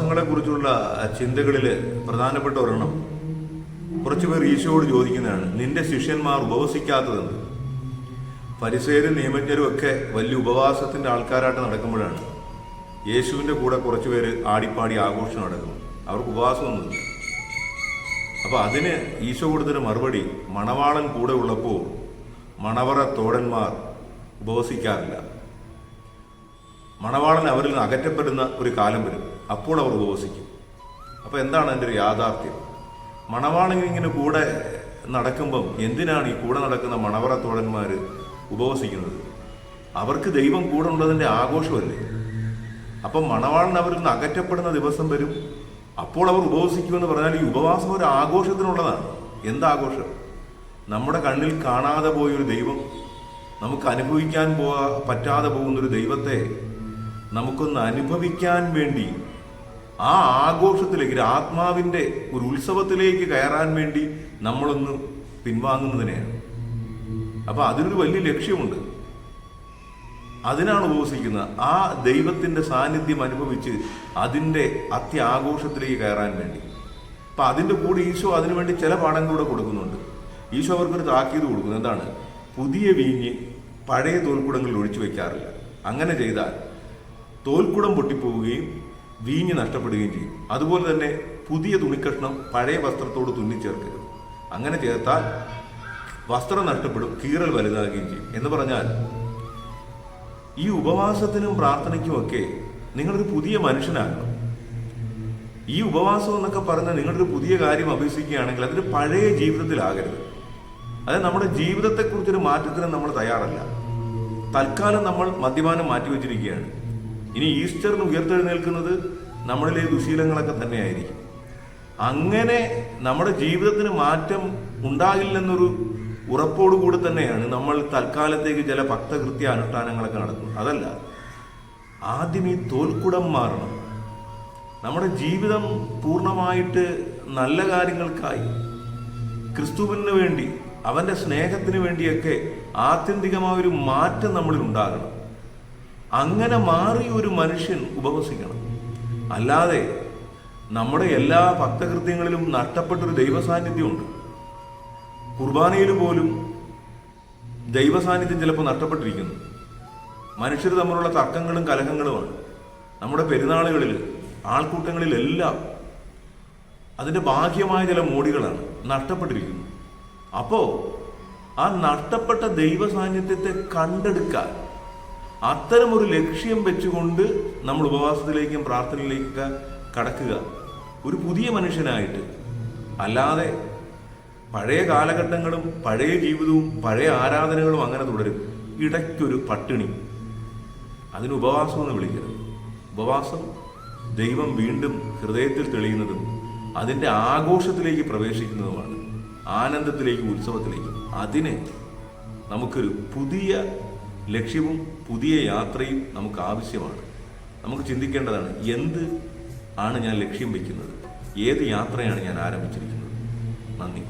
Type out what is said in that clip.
ഉപവാസങ്ങളെക്കുറിച്ചുള്ള ചിന്തകളിൽ പ്രധാനപ്പെട്ട ഒരെണ്ണം, കുറച്ചുപേർ ഈശോയോട് ചോദിക്കുന്നതാണ്, നിന്റെ ശിഷ്യന്മാർ ഉപവസിക്കാത്തതെന്ന്. ഫരിസേയരും നിയമജ്ഞരും ഒക്കെ വലിയ ഉപവാസത്തിന്റെ ആൾക്കാരായിട്ട് നടക്കുമ്പോഴാണ് യേശുവിന്റെ കൂടെ കുറച്ചുപേര് ആടിപ്പാടി ആഘോഷം നടക്കുന്നു. അവർക്ക് ഉപവാസമൊന്നുമില്ല. അപ്പൊ അതിന് ഈശോ കൊടുത്തൊരു മറുപടി, മണവാളൻ കൂടെ ഉള്ളപ്പോൾ മണവറ തോഴന്മാർ ഉപവസിക്കാറില്ല. മണവാളൻ അവരിൽ നിന്ന് അകറ്റപ്പെടുന്ന ഒരു കാലം വരും, അപ്പോൾ അവർ ഉപവസിക്കും. അപ്പൊ എന്താണ് അതിൻ്റെ ഒരു യാഥാർത്ഥ്യം? മണവാളൻ ഇങ്ങനെ കൂടെ നടക്കുമ്പം എന്തിനാണ് ഈ കൂടെ നടക്കുന്ന മണവറ തോഴന്മാർ ഉപവസിക്കുന്നത്? അവർക്ക് ദൈവം കൂടെ ഉള്ളതിൻ്റെ ആഘോഷമല്ലേ. അപ്പം മണവാളൻ അവരിൽ നിന്ന് അകറ്റപ്പെടുന്ന ദിവസം വരും, അപ്പോൾ അവർ ഉപവസിക്കുമെന്ന് പറഞ്ഞാൽ ഈ ഉപവാസം ഒരു ആഘോഷത്തിനുള്ളതാണ്. എന്താഘോഷം? നമ്മുടെ കണ്ണിൽ കാണാതെ പോയൊരു ദൈവം, നമുക്ക് അനുഭവിക്കാൻ പറ്റാതെ പോകുന്നൊരു ദൈവത്തെ നമുക്കൊന്ന് അനുഭവിക്കാൻ വേണ്ടി ആ ആഘോഷത്തിലേക്ക്, ആത്മാവിൻ്റെ ഒരു ഉത്സവത്തിലേക്ക് കയറാൻ വേണ്ടി നമ്മളൊന്ന് പിൻവാങ്ങുന്നതിനെയാണ്. അപ്പൊ അതിനൊരു വലിയ ലക്ഷ്യമുണ്ട്. അതിനാണ് ഉപവസിക്കുന്നത്. ആ ദൈവത്തിന്റെ സാന്നിധ്യം അനുഭവിച്ച് അതിൻ്റെ അത്യാഘോഷത്തിലേക്ക് കയറാൻ വേണ്ടി. അപ്പൊ അതിൻ്റെ കൂടെ ഈശോ അതിനുവേണ്ടി ചില പാഠങ്ങളൂടെ കൊടുക്കുന്നുണ്ട്. ഈശോ അവർക്കൊരു താക്കീത് കൊടുക്കുന്നു. എന്താണ്? പുതിയ വീഞ്ഞ് പഴയ തോൽക്കുടങ്ങളിൽ ഒഴിച്ചു വെക്കാറില്ല. അങ്ങനെ ചെയ്താൽ തോൽക്കുടം പൊട്ടിപ്പോവുകയും വീഞ്ഞ് നഷ്ടപ്പെടുകയും ചെയ്യും. അതുപോലെ തന്നെ പുതിയ തുണിക്കഷ്ണം പഴയ വസ്ത്രത്തോട് തുന്നിച്ചേർക്കരുത്. അങ്ങനെ ചേർത്താൽ വസ്ത്രം നഷ്ടപ്പെടും, കീറൽ വലുതാകുകയും ചെയ്യും. എന്ന് പറഞ്ഞാൽ ഈ ഉപവാസത്തിനും പ്രാർത്ഥനയ്ക്കുമൊക്കെ നിങ്ങളൊരു പുതിയ മനുഷ്യനാകണം. ഈ ഉപവാസം എന്നൊക്കെ പറഞ്ഞാൽ നിങ്ങളൊരു പുതിയ കാര്യം അഭ്യസിക്കുകയാണെങ്കിൽ അതൊരു പഴയ ജീവിതത്തിലാകരുത്. അതായത് നമ്മുടെ ജീവിതത്തെക്കുറിച്ചൊരു മാറ്റത്തിന് നമ്മൾ തയ്യാറല്ല. തൽക്കാലം നമ്മൾ മദ്യപാനം മാറ്റിവെച്ചിരിക്കുകയാണ്. ഇനി ഈസ്റ്ററിന് ഉയർത്തെഴുന്നേൽക്കുന്നത് നമ്മളിലെ ദുശീലങ്ങളൊക്കെ തന്നെയായിരിക്കും. അങ്ങനെ നമ്മുടെ ജീവിതത്തിന് മാറ്റം ഉണ്ടാകില്ലെന്നൊരു ഉറപ്പോടുകൂടി തന്നെയാണ് നമ്മൾ തൽക്കാലത്തേക്ക് ചില ഭക്തകൃത്യ അനുഷ്ഠാനങ്ങളൊക്കെ നടക്കുന്നത്. അതല്ല, ആദ്യം ഈ തോൽക്കുടം മാറണം. നമ്മുടെ ജീവിതം പൂർണ്ണമായിട്ട് നല്ല കാര്യങ്ങൾക്കായി, ക്രിസ്തുവിന് വേണ്ടി, അവന്റെ സ്നേഹത്തിന് വേണ്ടിയൊക്കെ ആത്യന്തികമായൊരു മാറ്റം നമ്മളിൽ ഉണ്ടാകണം. അങ്ങനെ മാറി ഒരു മനുഷ്യൻ ഉപവസിക്കണം. അല്ലാതെ നമ്മുടെ എല്ലാ ഭക്തകൃത്യങ്ങളിലും നഷ്ടപ്പെട്ടൊരു ദൈവസാന്നിധ്യമുണ്ട്. കുർബാനയിൽ പോലും ദൈവസാന്നിധ്യം ചിലപ്പോൾ നഷ്ടപ്പെട്ടിരിക്കുന്നു. മനുഷ്യർ തമ്മിലുള്ള തർക്കങ്ങളും കലഹങ്ങളുമാണ്. നമ്മുടെ പെരുന്നാളുകളിൽ, ആൾക്കൂട്ടങ്ങളിലെല്ലാം അതിൻ്റെ ബാഹ്യമായ ചില മോടികളാണ് നഷ്ടപ്പെട്ടിരിക്കുന്നു. അപ്പോൾ ആ നഷ്ടപ്പെട്ട ദൈവസാന്നിധ്യത്തെ കണ്ടെടുക്കാൻ അത്തരമൊരു ലക്ഷ്യം വെച്ചുകൊണ്ട് നമ്മൾ ഉപവാസത്തിലേക്കും പ്രാർത്ഥനയിലേക്കൊക്കെ കടക്കുക, ഒരു പുതിയ മനുഷ്യനായിട്ട്. അല്ലാതെ പഴയ കാലഘട്ടങ്ങളും പഴയ ജീവിതവും പഴയ ആരാധനകളും അങ്ങനെ തുടരും. ഇടയ്ക്കൊരു പട്ടിണി, അതിന് ഉപവാസം എന്ന് വിളിക്കരുത്. ഉപവാസം ദൈവം വീണ്ടും ഹൃദയത്തിൽ തെളിയുന്നതും അതിൻ്റെ ആഘോഷത്തിലേക്ക് പ്രവേശിക്കുന്നതുമാണ്, ആനന്ദത്തിലേക്കും ഉത്സവത്തിലേക്കും. അതിന് നമുക്കൊരു പുതിയ ലക്ഷ്യവും പുതിയ യാത്രയും നമുക്ക് ആവശ്യമാണ്. നമുക്ക് ചിന്തിക്കേണ്ടതാണ്, എന്ത് ആണ് ഞാൻ ലക്ഷ്യം വയ്ക്കുന്നത്, ഏത് യാത്രയാണ് ഞാൻ ആരംഭിച്ചിരിക്കുന്നത്. നന്ദി.